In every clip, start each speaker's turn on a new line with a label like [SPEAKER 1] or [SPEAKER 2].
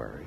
[SPEAKER 1] January.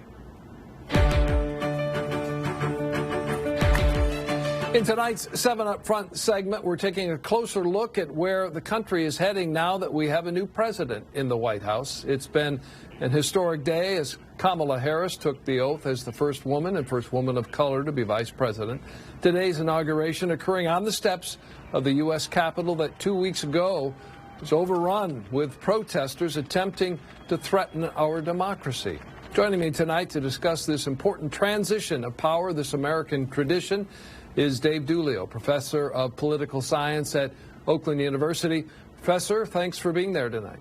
[SPEAKER 1] In tonight's 7 Up Front segment, we're taking a closer look at where the country is heading now that we have a new president in the White House. It's been an historic day as Kamala Harris took the oath as the first woman of color to be vice president. Today's inauguration occurring on the steps of the U.S. Capitol that 2 weeks ago was overrun with protesters attempting to threaten our democracy. Joining me tonight to discuss this important transition of power, this American tradition, is Dave Dulio, professor of political science at Oakland University. Professor, thanks for being there tonight.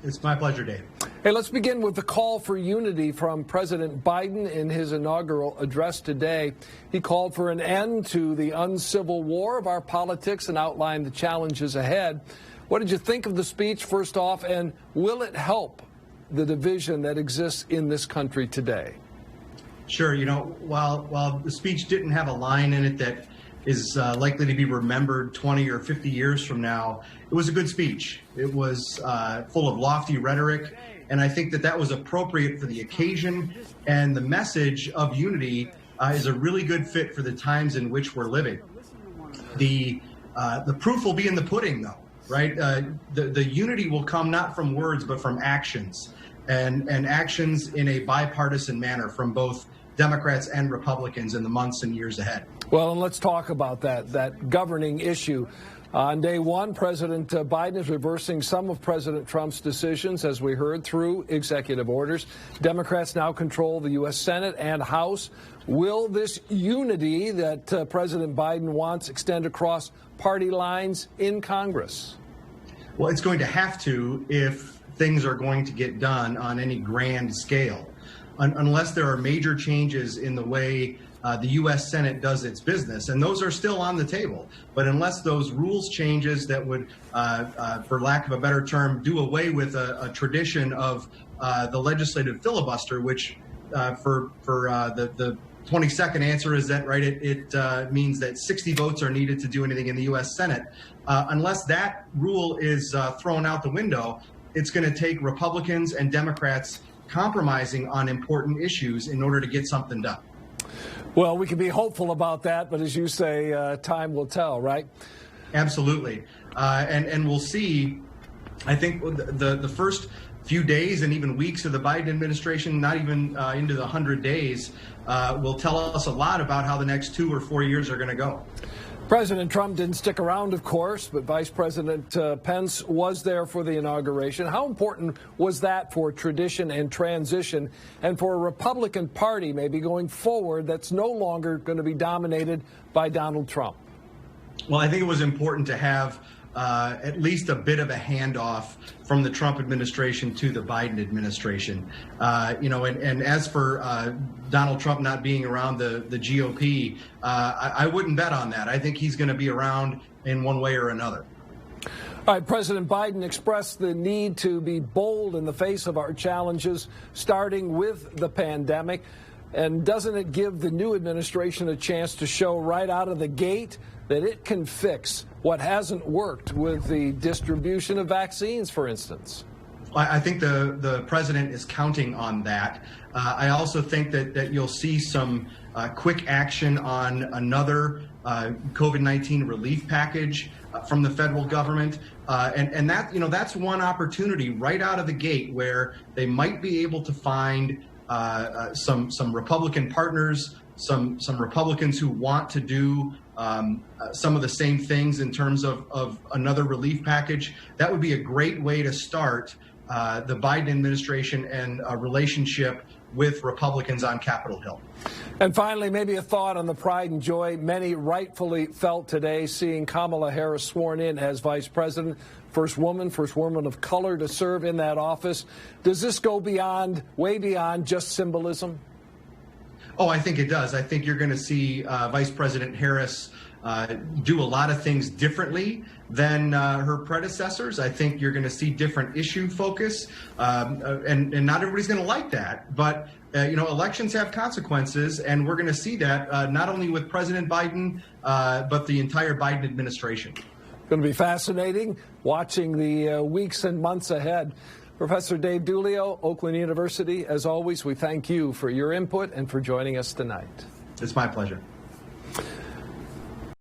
[SPEAKER 2] It's my pleasure, Dave.
[SPEAKER 1] Hey, let's begin with the call for unity from President Biden in his inaugural address today. He called for an end to the uncivil war of our politics and outlined the challenges ahead. What did you think of the speech, first off, and will it help the division that exists in this country today?
[SPEAKER 2] Sure. You know, while the speech didn't have a line in it that is likely to be remembered 20 or 50 years from now, it was a good speech. It was full of lofty rhetoric, and I think that was appropriate for the occasion, and the message of unity is a really good fit for the times in which we're living. The proof will be in the pudding, though, right? The unity will come not from words, but from actions, and actions in a bipartisan manner from both Democrats and Republicans in the months and years ahead.
[SPEAKER 1] Well, and let's talk about that governing issue. On day one, President Biden is reversing some of President Trump's decisions, as we heard, through executive orders. Democrats now control the U.S. Senate and House. Will this unity that President Biden wants extend across party lines in Congress?
[SPEAKER 2] Well, it's going to have to if things are going to get done on any grand scale. Unless there are major changes in the way the U.S. Senate does its business, and those are still on the table. But unless those rules changes that would, for lack of a better term, do away with a tradition of the legislative filibuster, which for the 22nd answer is that, right, it means that 60 votes are needed to do anything in the U.S. Senate. Unless that rule is thrown out the window, it's going to take Republicans and Democrats compromising on important issues in order to get something done.
[SPEAKER 1] Well, we can be hopeful about that, but as you say, time will tell, right?
[SPEAKER 2] Absolutely. And we'll see. I think the first few days and even weeks of the Biden administration, not even into the 100 days, will tell us a lot about how the next 2 or 4 years are going to go.
[SPEAKER 1] President Trump didn't stick around, of course, but Vice President Pence was there for the inauguration. How important was that for tradition and transition and for a Republican Party maybe going forward that's no longer going to be dominated by Donald Trump?
[SPEAKER 2] Well, I think it was important to have at least a bit of a handoff from the Trump administration to the Biden administration. And as for Donald Trump not being around the GOP, I wouldn't bet on that. I think he's going to be around in one way or another.
[SPEAKER 1] All right, President Biden expressed the need to be bold in the face of our challenges, starting with the pandemic. And doesn't it give the new administration a chance to show right out of the gate that it can fix what hasn't worked with the distribution of vaccines, for instance?
[SPEAKER 2] I think the president is counting on that. I also think that you'll see some quick action on another COVID-19 relief package from the federal government. And that's one opportunity right out of the gate where they might be able to find some Republican partners, some Republicans who want to do some of the same things in terms of another relief package. That would be a great way to start the Biden administration and a relationship with Republicans on Capitol Hill.
[SPEAKER 1] And finally, maybe a thought on the pride and joy many rightfully felt today seeing Kamala Harris sworn in as vice president, first woman of color to serve in that office. Does this go way beyond just symbolism?
[SPEAKER 2] Oh, I think it does. I think you're going to see Vice President Harris do a lot of things differently than her predecessors. I think you're going to see different issue focus, and not everybody's going to like that. But elections have consequences, and we're going to see that not only with President Biden, but the entire Biden administration.
[SPEAKER 1] Going to be fascinating watching the weeks and months ahead. Professor Dave Dulio, Oakland University, as always, we thank you for your input and for joining us tonight.
[SPEAKER 2] It's my pleasure.